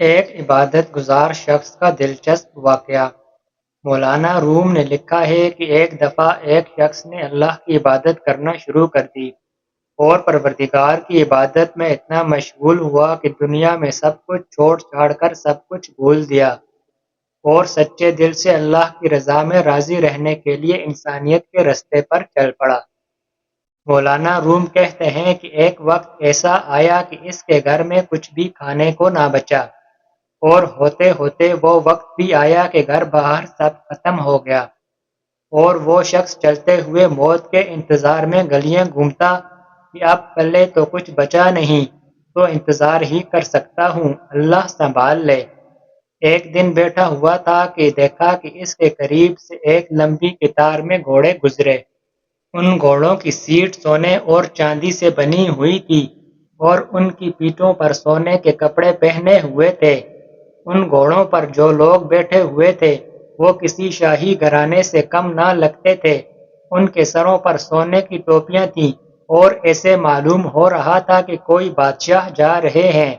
ایک عبادت گزار شخص کا دلچسپ واقعہ۔ مولانا روم نے لکھا ہے کہ ایک دفعہ ایک شخص نے اللہ کی عبادت کرنا شروع کر دی اور پروردگار کی عبادت میں اتنا مشغول ہوا کہ دنیا میں سب کچھ چھوڑ چھاڑ کر سب کچھ بھول دیا اور سچے دل سے اللہ کی رضا میں راضی رہنے کے لیے انسانیت کے رستے پر چل پڑا۔ مولانا روم کہتے ہیں کہ ایک وقت ایسا آیا کہ اس کے گھر میں کچھ بھی کھانے کو نہ بچا، اور ہوتے ہوتے وہ وقت بھی آیا کہ گھر باہر سب ختم ہو گیا، اور وہ شخص چلتے ہوئے موت کے انتظار میں گلیاں گھومتا کہ اب پلے تو کچھ بچا نہیں، تو انتظار ہی کر سکتا ہوں، اللہ سنبھال لے۔ ایک دن بیٹھا ہوا تھا کہ دیکھا کہ اس کے قریب سے ایک لمبی قطار میں گھوڑے گزرے۔ ان گھوڑوں کی سیٹ سونے اور چاندی سے بنی ہوئی تھی اور ان کی پیٹھوں پر سونے کے کپڑے پہنے ہوئے تھے۔ ان گھوڑوں پر جو لوگ بیٹھے ہوئے تھے وہ کسی شاہی گھرانے سے کم نہ لگتے تھے۔ ان کے سروں پر سونے کی ٹوپیاں تھیں اور ایسے معلوم ہو رہا تھا کہ کوئی بادشاہ جا رہے ہیں۔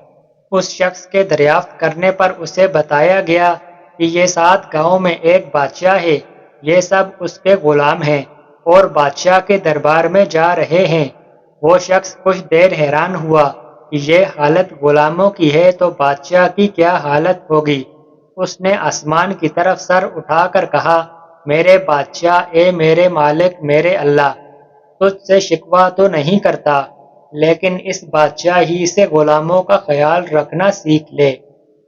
اس شخص کے دریافت کرنے پر اسے بتایا گیا کہ یہ 7 گاؤں میں ایک بادشاہ ہے، یہ سب اس کے غلام ہیں اور بادشاہ کے دربار میں جا رہے ہیں۔ وہ شخص کچھ دیر حیران ہوا کہ یہ حالت غلاموں کی ہے تو بادشاہ کی کیا حالت ہوگی۔ اس نے آسمان کی طرف سر اٹھا کر کہا، میرے بادشاہ، اے میرے مالک، میرے اللہ، تجھ سے شکوہ تو نہیں کرتا، لیکن اس بادشاہی سے غلاموں کا خیال رکھنا سیکھ لے۔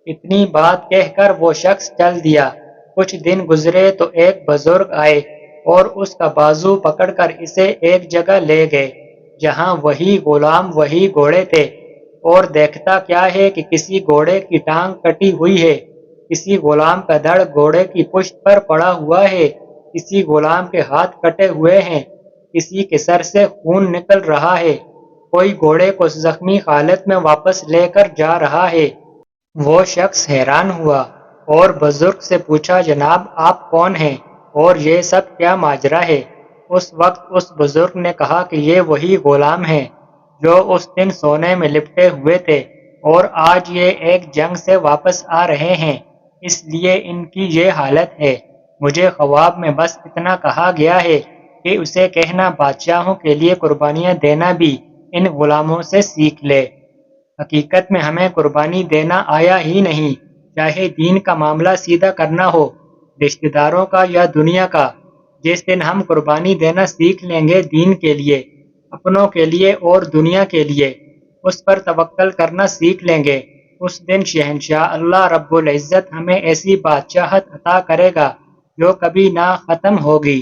اتنی بات کہہ کر وہ شخص چل دیا۔ کچھ دن گزرے تو ایک بزرگ آئے اور اس کا بازو پکڑ کر اسے ایک جگہ لے گئے جہاں وہی غلام وہی گھوڑے تھے، اور دیکھتا کیا ہے کہ کسی گھوڑے کی ٹانگ کٹی ہوئی ہے، کسی غلام کا دھڑ گھوڑے کی پشت پر پڑا ہوا ہے، کسی غلام کے ہاتھ کٹے ہوئے ہیں، کسی کے سر سے خون نکل رہا ہے، کوئی گھوڑے کو زخمی حالت میں واپس لے کر جا رہا ہے۔ وہ شخص حیران ہوا اور بزرگ سے پوچھا، جناب آپ کون ہیں اور یہ سب کیا ماجرا ہے؟ اس وقت اس بزرگ نے کہا کہ یہ وہی غلام ہیں جو اس دن سونے میں لپٹے ہوئے تھے، اور آج یہ ایک جنگ سے واپس آ رہے ہیں، اس لیے ان کی یہ حالت ہے۔ مجھے خواب میں بس اتنا کہا گیا ہے کہ اسے کہنا بادشاہوں کے لیے قربانیاں دینا بھی ان غلاموں سے سیکھ لے۔ حقیقت میں ہمیں قربانی دینا آیا ہی نہیں، چاہے دین کا معاملہ سیدھا کرنا ہو، رشتہ داروں کا یا دنیا کا۔ جس دن ہم قربانی دینا سیکھ لیں گے دین کے لیے، اپنوں کے لیے اور دنیا کے لیے، اس پر توکل کرنا سیکھ لیں گے، اس دن شہنشاہ اللہ رب العزت ہمیں ایسی بادشاہت عطا کرے گا جو کبھی نہ ختم ہوگی۔